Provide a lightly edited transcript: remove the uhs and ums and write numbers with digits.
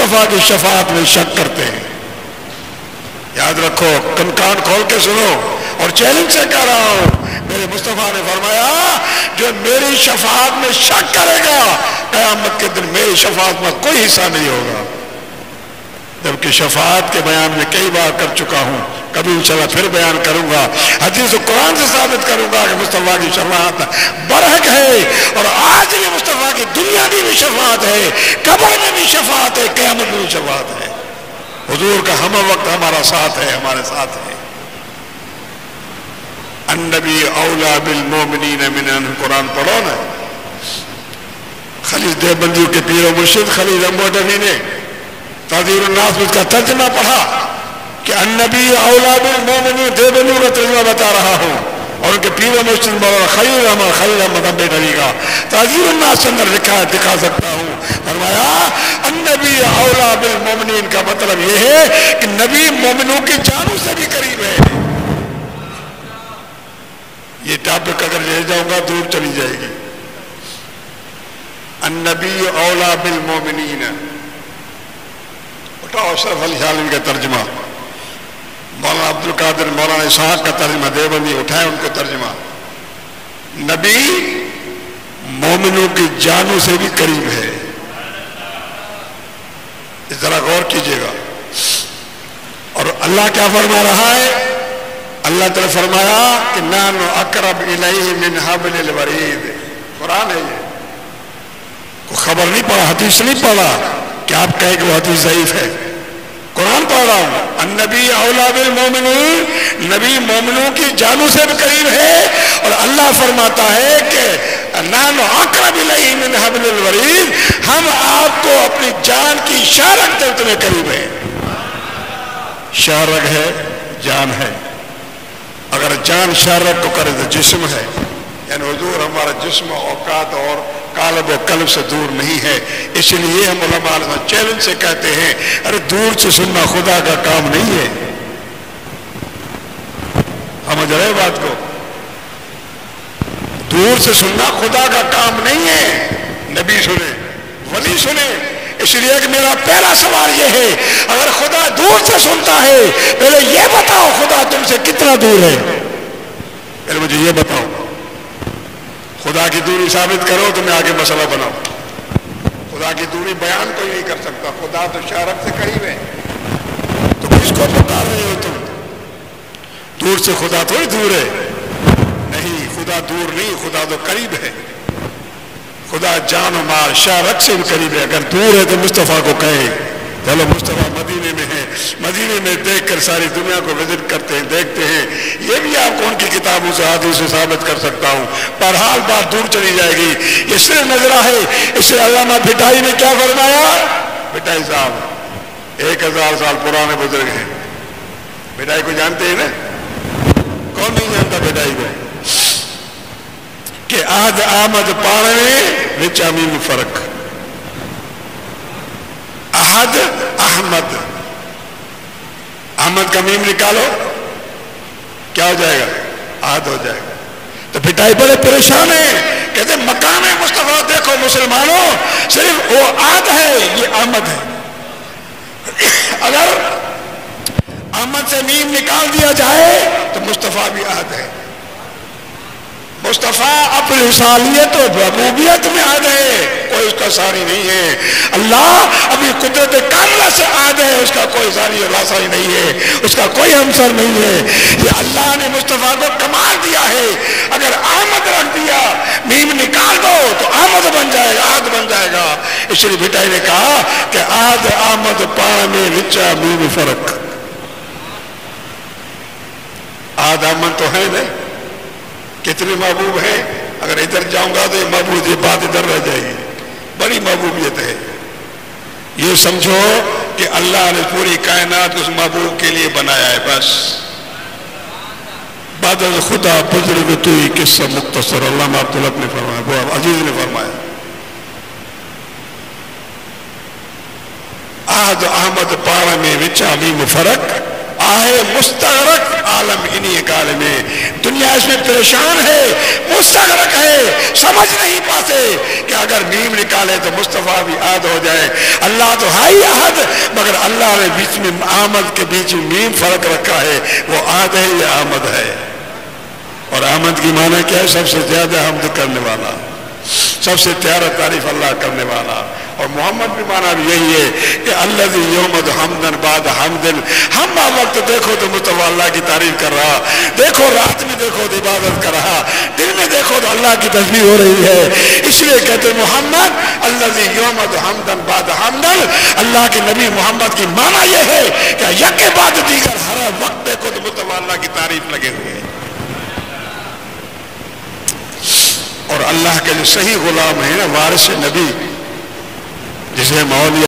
مصطفیٰ کی شفاعت میں شک کرتے ہیں. یاد رکھو, کان کھول کے سنو, اور چیلنج سے کہہ رہا ہوں, میرے مصطفیٰ نے فرمایا جو میری شفاعت میں شک کرے گا قیامت کے دن میری شفاعت میں کوئی حصہ نہیں ہوگا. جبکہ شفاعت کے بیان میں کئی بار کر چکا ہوں, کبھی انشاءاللہ پھر بیان کروں گا. حدیث و قرآن سے ثابت کروں گا کہ مصطفیٰ کی شفاعت برحق ہے, اور آج بھی مصطفیٰ کی دنیا میں بھی شفاعت ہے, قبر میں بھی شفاعت ہے, قیامت میں بھی شفاعت ہے. حضور کا ہم وقت ہمارا ساتھ ہے, ہمارے ساتھ ہے. النبی اولا بالمومنین من انفسہم, قرآن پڑھو نا. خلیل دیوبندی کے پیر و مرشد خلیل امبوڈنی نے تعذیر الناس میں اس کا ترجمہ پڑھا کہ النبی اولا بالمومنین, دیوبندی کا ترجمہ بتا رہا ہوں, اور ان کے پیر و مرشد مولانا خلیل احمد امبوڈنی کا تعذیر الناس کے اندر لکھا ہے, دکھا سکتا ہوں. فرمایا النبی اولا بالمومنین کا مطلب یہ ہے کہ نبی مومنوں کی جانوں سے بھی قریب ہے. یہ ٹاپک اگر لے جاؤں گا دور چلی جائے گی. النبی اولا بالمومنین, اٹھاؤ اشرف علی عالمی کا ترجمہ, مولانا عبد القادر مولانا اسحاق کا ترجمہ, دیوبندی اٹھائے ان کو ترجمہ. نبی مومنوں کی جانوں سے بھی قریب ہے. ذرا غور کیجئے گا. اور اللہ کیا فرما رہا ہے؟ اللہ تعالیٰ فرمایا کہ نحن اقرب الیہ من حبل الورید. قرآن ہے یہ, کوئی خبر نہیں پڑھا, حدیث نہیں پڑھا کہ آپ کہیں کہ وہ حدیث ضعیف ہے. قرآن پڑھ رہا ہوں. النبی اولا بالمومنین, نبی مومنوں کی جانوں سے بھی قریب ہے. اور اللہ فرماتا ہے کہ نحن اقرب الیہ من حبل الورید, ہم آپ کو اپنی جان کی شارک تک تمہیں قریب ہے. شارک ہے, جان ہے. اگر جان شارک کو کرے تو جسم ہے, یعنی حضور ہمارا جسم اوقات اور قالب و قلب سے دور نہیں ہے. اس لیے ہم علماء چیلنج سے کہتے ہیں ارے دور سے سننا خدا کا کام نہیں ہے. سمجھ رہے بات کو؟ دور سے سننا خدا کا کام نہیں ہے. نبی سنے, ولی سنے. اس لیے کہ میرا پہلا سوال یہ ہے, اگر خدا دور سے سنتا ہے پہلے یہ بتاؤ خدا تم سے کتنا دور ہے. پہلے مجھے یہ بتاؤ. خدا کی دوری ثابت کرو تو میں آگے مسئلہ بناؤں. خدا کی دوری بیان کوئی نہیں کر سکتا. خدا تو شارک سے قریب ہے. تو کس کو پکار رہے ہو تم؟ دور سے خدا تھوڑی دور ہے. نہیں, خدا دور نہیں, خدا تو قریب ہے. خدا جان و مال شارک سے بھی قریب ہے. اگر دور ہے تو مصطفیٰ کو کہے چلو مصطفیٰ مدینے میں ہے, مدینے میں دیکھ کر ساری دنیا کو وزٹ کرتے ہیں, دیکھتے ہیں. یہ بھی آپ کو ان کی کتابوں سے حدیث سے ثابت کر سکتا ہوں. بہرحال بات دور چلی جائے گی. یہ صرف نظرہ ہے. اس سے علامہ بھٹائی نے کیا فرمایا؟ بھٹائی صاحب 1000 سال پرانے بزرگ ہیں. بھٹائی کو جانتے ہیں نا؟ کون نہیں جانتا بھٹائی کو؟ کہ آج آمد پانے وچ امیم فرق. احد احمد, احمد کا میم نکالو کیا ہو جائے گا؟ احد ہو جائے گا. تو بھٹائی بڑے پریشان ہیں, کہتے مقام مصطفیٰ دیکھو مسلمانوں, صرف وہ احد ہے, یہ احمد ہے. اگر احمد سے میم نکال دیا جائے تو مصطفیٰ بھی احد ہے. مصطفیٰ اپنی رسالیت و ربوبیت میں احد ہے, کوئی اس کا ثانی نہیں ہے. اللہ اپنی قدرت کاملہ سے احد ہے, اس کا کوئی ثانی اور ثانی نہیں ہے, اس کا کوئی ہمسر نہیں ہے. یہ اللہ نے مصطفیٰ کو کمال دیا ہے. اگر احمد رکھ دیا, میم نکال دو تو احمد بن جائے گا, احد بن جائے گا. اس لیے بھٹائی نے کہا کہ احد احمد پاڑ میں وچا میم فرق. احد احمد تو ہے نا, کتنے محبوب ہیں. اگر ادھر جاؤں گا تو یہ محبوب, یہ بات ادھر رہ جائے گی. بڑی محبوبیت ہے. یہ سمجھو کہ اللہ نے پوری کائنات اس محبوب کے لیے بنایا ہے. بس بدل خدا بزرگ تو ہی قصہ مختصر. علامہ عبدالحق نے فرمایا, وہ عزیز نے فرمایا, احد احمد پاڑ میں وچا میم فرق. آہے مستغرق عالم انہی کال میں، دنیا اس میں پریشان ہے، مستغرق ہے، سمجھ نہیں پاتے کہ اگر میم نکالے تو مصطفیٰ بھی عہد ہو جائے۔ اللہ تو ہے ہی عہد، مگر اللہ نے بیچ میں آمد کے بیچ میں میم فرق رکھا ہے، وہ عہد ہے یا آمد ہے۔ اور آمد کی معنی کیا ہے؟ سب سے زیادہ حمد کرنے والا، سب سے پیارا تعریف اللہ کرنے والا۔ اور محمد بھی معنی بھی یہی ہے کہ الذی یومد حمدن بعد حمدن، ہم وقت دیکھو تو مصطفیٰ اللہ کی تعریف کر رہا، دیکھو رات میں دیکھو تو عبادت کر رہا، دن میں دیکھو تو اللہ کی تسبیح ہو رہی ہے۔ اس لیے کہتے محمد الذی یومد حمدن بعد حمدن، اللہ کے نبی محمد کی معنی یہ ہے کہ یک بعد دیگر ہر وقت دیکھو تو مصطفیٰ اللہ کی تعریف لگے ہوئے ہیں۔ اور اللہ کے جو صحیح غلام ہیں نا، وارث نبی، جسے مولوی